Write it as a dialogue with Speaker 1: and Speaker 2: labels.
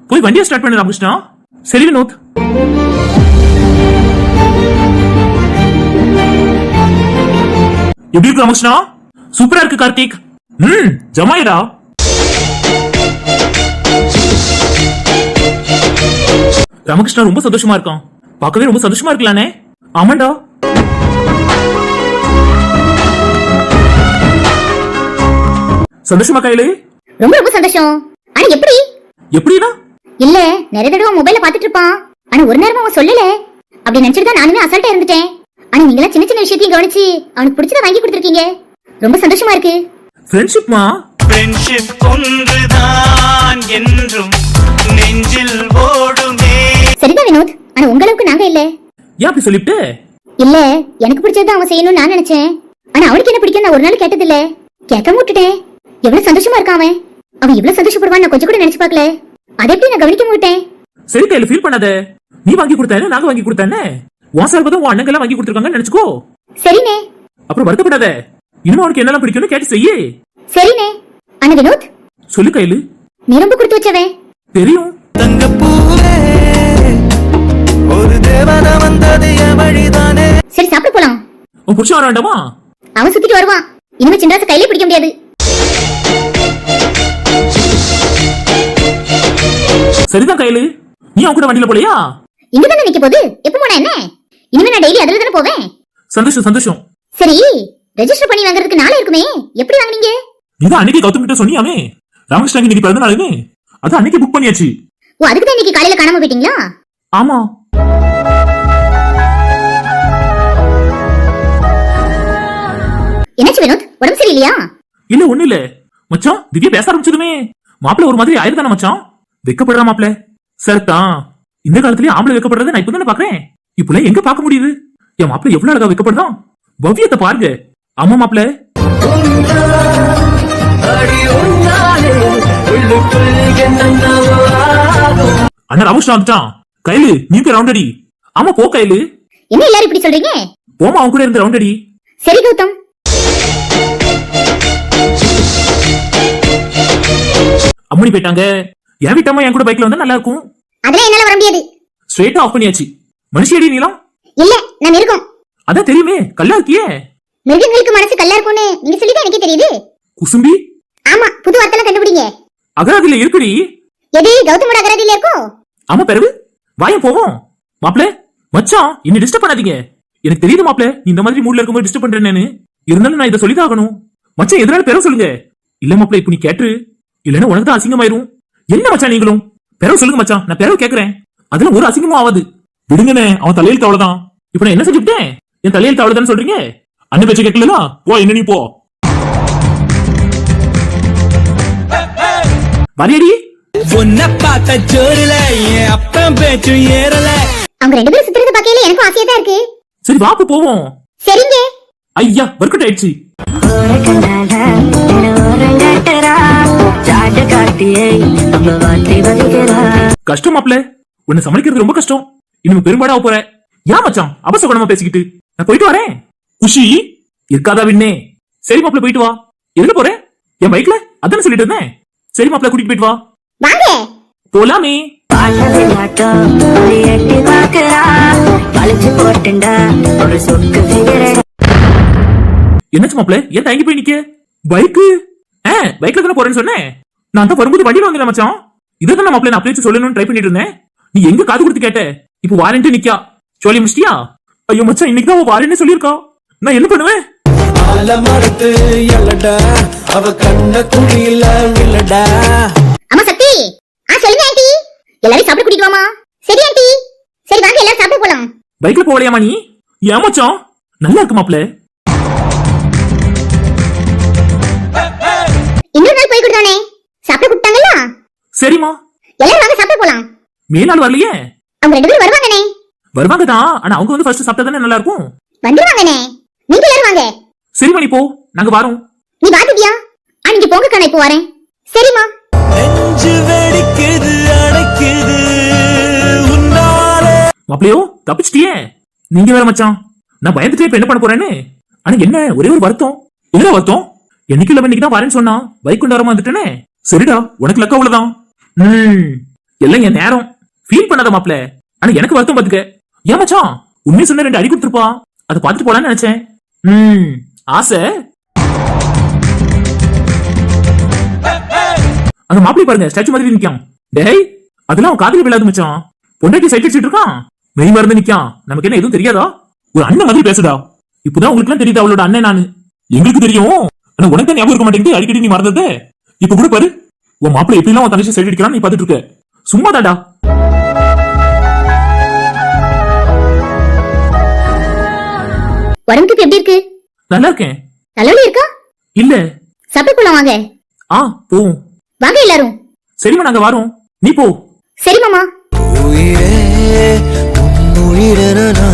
Speaker 1: போய் வண்டியை ஸ்டார்ட் பண்ணு ராமகிருஷ்ணா. சரி வினோத். எப்படி இருக்கு ராமகிருஷ்ணா? சூப்பரா இருக்கு கார்த்திக். ஜமாயிடா. ராமகிருஷ்ணா ரொம்ப சந்தோஷமா இருக்கான். பார்க்கவே ரொம்ப சந்தோஷமா இருக்கலானே. ஆமாண்டா. சந்தோஷமா கையில?
Speaker 2: ரொம்ப ரொம்ப சந்தோஷம். ஆனா எப்படி?
Speaker 1: எப்படினா?
Speaker 2: இல்ல நிறைய தடவை மொபைல பாத்துட்டு இருப்பான். ஆனா ஒரு நேரமா அவன் சொல்லல. அப்படி நினைச்சிட்டு தான் நானுமே அசால்ட்டா இருந்துட்டேன். ஆனா நீங்களா சின்ன சின்ன விஷயத்தையும் கவனிச்சு அவனுக்கு பிடிச்சத வாங்கி கொடுத்திருக்கீங்க. ரொம்ப சந்தோஷமா இருக்கு.
Speaker 1: ஃப்ரெண்ட்ஷிப்மா?
Speaker 3: ஃப்ரெண்ட்ஷிப் ஒன்றுதான் என்றும் நெஞ்சில் ஓடுமே.
Speaker 2: சரிதான் வினோத். ஆனா உங்களுக்கு நாங்க இல்ல.
Speaker 1: ஏன் அப்படி சொல்லிட்டு?
Speaker 2: இல்ல எனக்கு பிடிச்சத அவன் செய்யணும்னு நான் நினைச்சேன். ஆனா அவனுக்கு என்ன பிடிக்கும் நான் ஒரு நாள் கேட்டது இல்ல. கேட்க விட்டுட்டேன். எவ்வளவு சந்தோஷமா இருக்கான் அவன். அவன் இவ்வளவு சந்தோஷப்படுவான் நான் கொஞ்சம் கூட நினைச்சு பார்க்கல. அதை எப்படி நான் கவனிக்க மாட்டேன்.
Speaker 1: சரி கையில ஃபீல் பண்ணாத. நீ வாங்கி கொடுத்தானே நாங்க வாங்கி கொடுத்தானே. உன் சார்பதான் உன் அண்ணங்க எல்லாம் வாங்கி கொடுத்துருக்காங்கன்னு நினைச்சுக்கோ.
Speaker 2: சரினே.
Speaker 1: அப்புறம் வருத்தப்படாத. இனிமே அவனுக்கு என்னெல்லாம் பிடிக்கும்னு கேட்டு செய்ய. சரினே.
Speaker 2: அண்ணா வினோத்
Speaker 1: சொல்லு கையில.
Speaker 2: நீ ரொம்ப கொடுத்து வச்சவன்.
Speaker 1: தெரியும்.
Speaker 3: தங்கப்பூவே ஒரு தேவன வந்தது வழிதானே.
Speaker 2: சரி சாப்பிட போலாம்.
Speaker 1: உன் புருஷன் வர வேண்டாமா?
Speaker 2: அவன் சுத்திட்டு வருவான். இனிமே சின்ராச கையிலே பிடிக்க முடியாது.
Speaker 1: சரிதான் கையில. நீ அவன் கூட வண்டியில போலையா?
Speaker 2: இங்க தானே நிக்க போகுது. எப்ப போனா என்ன? இனிமே நான் டெய்லி அதுல தானே போவேன்.
Speaker 1: சந்தோஷம் சந்தோஷம்.
Speaker 2: சரி ரெஜிஸ்டர் பண்ணி வாங்குறதுக்கு நாளே இருக்குமே. எப்படி வாங்குனீங்க?
Speaker 1: இதான் அன்னைக்கு கௌதம் கிட்ட சொன்னியாமே. ராமகிருஷ்ணன் இன்னைக்கு பிறந்த நாளுன்னு. அது அன்னைக்கு புக் பண்ணியாச்சு.
Speaker 2: ஓ அதுக்கு தான் இன்னைக்கு காலையில காணாம போயிட்டீங்களா?
Speaker 1: ஆமா.
Speaker 2: என்னாச்சு வினோத்? உடம்பு சரியில்லையா?
Speaker 1: இல்ல ஒண்ணு இல்ல மச்சான். திவ்யா பேச ஆரம்பிச்சதுமே மாப்பிள்ள ஒரு மாதிரி ஆயிருந்தானே மச்சான். வெக்கப்படுறா மாப்பிள்ள. சரிதான். இந்த காலத்துலயே ஆம்பளை வெக்கப்படுறத நான் இப்பதானே பாக்குறேன். இப்பெல்லாம் எங்க பாக்க முடியுது? என் மாப்பிள்ள எவ்வளவு அழகா வெக்கப்படுதான். பவ்யத்தை பாருங்க. ஆமா மாப்பிள்ள. அண்ணா ராமகிருஷ்ணா வந்துட்டான். கையில நீ போய் ரவுண்ட் அடி. ஆமா போ கையில.
Speaker 2: என்ன எல்லாரும் இப்படி சொல்றீங்க?
Speaker 1: போமா அவன் கூட இருந்து ரவுண்ட் அடி.
Speaker 2: சரி கௌதம்.
Speaker 1: அம்மனி போயிட்டாங்க. என் வீட்டம்மா என் கூட பைக்ல வந்தா நல்லா இருக்கும்.
Speaker 2: அதெல்லாம் என்னால வர முடியாது.
Speaker 1: ஸ்ட்ரைட்டா ஆஃப் பண்ணியாச்சு. மனுஷியடி நீலாம்?
Speaker 2: இல்ல நான் இருக்கோம்.
Speaker 1: அதான் தெரியுமே கல்லா இருக்கியே.
Speaker 2: மிருகங்களுக்கு மனசு கல்லா இருக்கும்னு நீங்க சொல்லிதான் எனக்கே தெரியுது.
Speaker 1: குசும்பி?
Speaker 2: ஆமா புது வார்த்தை கண்டுபிடிங்க.
Speaker 1: அகராதில இருக்குடி.
Speaker 2: எது கௌதமோட அகராதில இருக்கோ?
Speaker 1: ஆமா பிறகு வாயம் போவோம். மாப்ள மச்சான் என்ன டிஸ்டர்ப் பண்ணாதீங்க. எனக்கு தெரியுது மாப்ள நீ இந்த மாதிரி மூட்ல இருக்கும்போது டிஸ்டர்ப் பண்றேன்னு. இருந்தாலும் நான் இதை சொல்லிதான் ஆகணும். மச்சான் எதனால பெற சொல்லுங்க. இல்ல மாப்ள இப்ப நீ கேட்டு இல்லன்னா உனக்கு தான் அசிங்கமாயிரும். என்ன மச்சான் நீங்களும் பெறவு சொல்லுங்க மச்சான். நான் பெறவு கேக்குறேன். அதுல ஒரு அசிங்கமும் ஆகாது. விடுங்கண்ணே அவன் தலையில் தவளதான். இப்ப நான் என்ன செஞ்சுட்டேன்? என் தலையில் தவளதான்னு சொல்றீங்க. அண்ணன் பேச்ச கேட்கல. போ என்ன நீ போ. வரியடி.
Speaker 3: உன்னை பார்த்த ஜோரில என் அப்பன் பேச்சும் ஏறல.
Speaker 2: அவங்க ரெண்டு பேரும் சுத்துறது பார்க்கையில எனக்கும் ஆசையா தான் இருக்கு.
Speaker 1: சரி வாப்பு போவோம்.
Speaker 2: சரிங்க.
Speaker 1: ஐயா வர்க்கட் ஆயிடுச்சு. கஷ்டம் மாப்ள. உன்னை சமாளிக்கிறது ரொம்ப கஷ்டம். இனிமே பெரும்பாடாக போற. ஏன் மச்சான் அபசகுணமா பேசிக்கிட்டு? நான் போயிட்டு வரேன். குஷி இருக்காதா விண்ணே? சரி மாப்ள போயிட்டு வா. எதுல போற? என் பைக்ல அதான சொல்லிட்டு இருந்தேன். சரி மாப்ள கூட்டிட்டு போயிட்டு வா.
Speaker 2: வாங்க
Speaker 1: போலாமே. என்னாச்சு மாப்ள? ஏன் தயங்கி போய் நிக்க? பைக்கு பைக்ல தானே போறேன்னு சொன்னேன். நான் தான் வரும்போது வண்டியில வந்தேன் மச்சான். இதான் மாப்ள நான் அப்படியே சொல்லணும்னு ட்ரை பண்ணிட்டு இருந்தேன். நீ எங்க காது கொடுத்து கேட்ட? இப்போ வாரண்ட்டு நிக்கா. சொல்லி முடிச்சிட்டியா? ஐயோ மச்சான் இன்னைக்கு தான் வாரேன்னு சொல்லியிருக்கா. நான் என்ன பண்ணுவேன்?
Speaker 3: அவ கண்ண குழியில விழடா.
Speaker 2: அம்மா சக்தி. சொல்லுங்க ஆண்டி. எல்லாரும் சாப்பிட கூட்டிட்டு வாமா. சரி ஆண்டி. சரி வாங்க எல்லாரும் சாப்பிட போலாம்.
Speaker 1: பைக்ல போகலையாமா நீ? ஏன் மச்சான் நல்லா இருக்கு மாப்ள.
Speaker 2: இன்னொரு நாள் போய் கொடுத்தானே சாப்பிட கூப்பிட்டாங்கல்ல.
Speaker 1: சரிமா
Speaker 2: எல்லாரும் வாங்க சாப்பிட போலாம்.
Speaker 1: மேலாள் வரலையே?
Speaker 2: அவங்க ரெண்டு பேரும் வருவாங்கனே.
Speaker 1: வருவாங்க தான். ஆனா அவங்க வந்து ஃபர்ஸ்ட் சாப்பிட்டா தானே நல்லா இருக்கும்.
Speaker 2: வந்துருவாங்கனே. நீங்க எல்லாரும் வாங்க.
Speaker 1: சரி மணி போ. நாங்க வரோம்.
Speaker 2: நீ வா திவ்யா. நீங்க போங்க கண்ணா இப்போ வரேன். சரிமா.
Speaker 3: நெஞ்சு வெடிக்குது அடைக்குது உன்னால.
Speaker 1: மாப்பிளையோ தப்பிச்சிட்டியே. நீங்க வேற மச்சான், நான் பயந்துட்டே இப்ப என்ன பண்ண போறேன்னு. ஆனா என்ன ஒரே ஒரு வருத்தம். என்ன வருத்தம்? என்னைக்கு இல்லாம இன்னைக்கு தான் வரேன்னு சொன்னா பைக் கொண்டு வரமா வந்துட்டேனே. சரிடா, உனக்கு லக்க அவ்வளவுதான். எல்லாம் என் நேரம். ஃபீல் பண்ணாத மாப்ள. ஆனா எனக்கு வருத்தம் பாத்துக்க. ஏன் மச்சான், உண்மையை சொன்ன 2 அடி கொடுத்துருப்பா. அதை பாத்துட்டு போலான்னு நினைச்சேன். ஆசை. அந்த மாப்பிளை பாருங்க, ஸ்டாச்சு மாதிரி நிக்கான். டேய், அதெல்லாம் அவன் காதல விழாது மச்சான். பொண்டாட்டி சைட் அடிச்சிட்டு இருக்கான், மெய் மறந்து நிக்கான். நமக்கு என்ன எதுவும் தெரியாதா? ஒரு அண்ணன் மாதிரி பேசுடா. இப்பதான் உங்களுக்கு எல்லாம் தெரியுது அவளோட அண்ணன் நானு. எங்களுக்கு தெரியும், ஆனா உனக்கு ஞாபகம் இருக்க மாட்டேங்குது. அடிக்கடி நீ மறந்தது. இப்ப கூட பாரு, உன் மாப்பிளை எப்படி எல்லாம் தங்கச்சி சைட் அடிக்கிறான் நீ பாத்துட்டு இருக்க. சும்மா தாடா.
Speaker 2: உடம்புக்கு எப்படி இருக்கு?
Speaker 1: நல்லா இருக்கேன்.
Speaker 2: தலைவலி இருக்கா?
Speaker 1: இல்ல.
Speaker 2: சாப்பிட போலாம் வாங்க.
Speaker 1: போவோம்.
Speaker 2: வாங்க எல்லாரும்.
Speaker 1: சரிம்மா, நாங்க வரோம். நீ போ.
Speaker 2: சரி மாமா.
Speaker 4: உயிரே உன் உயிரென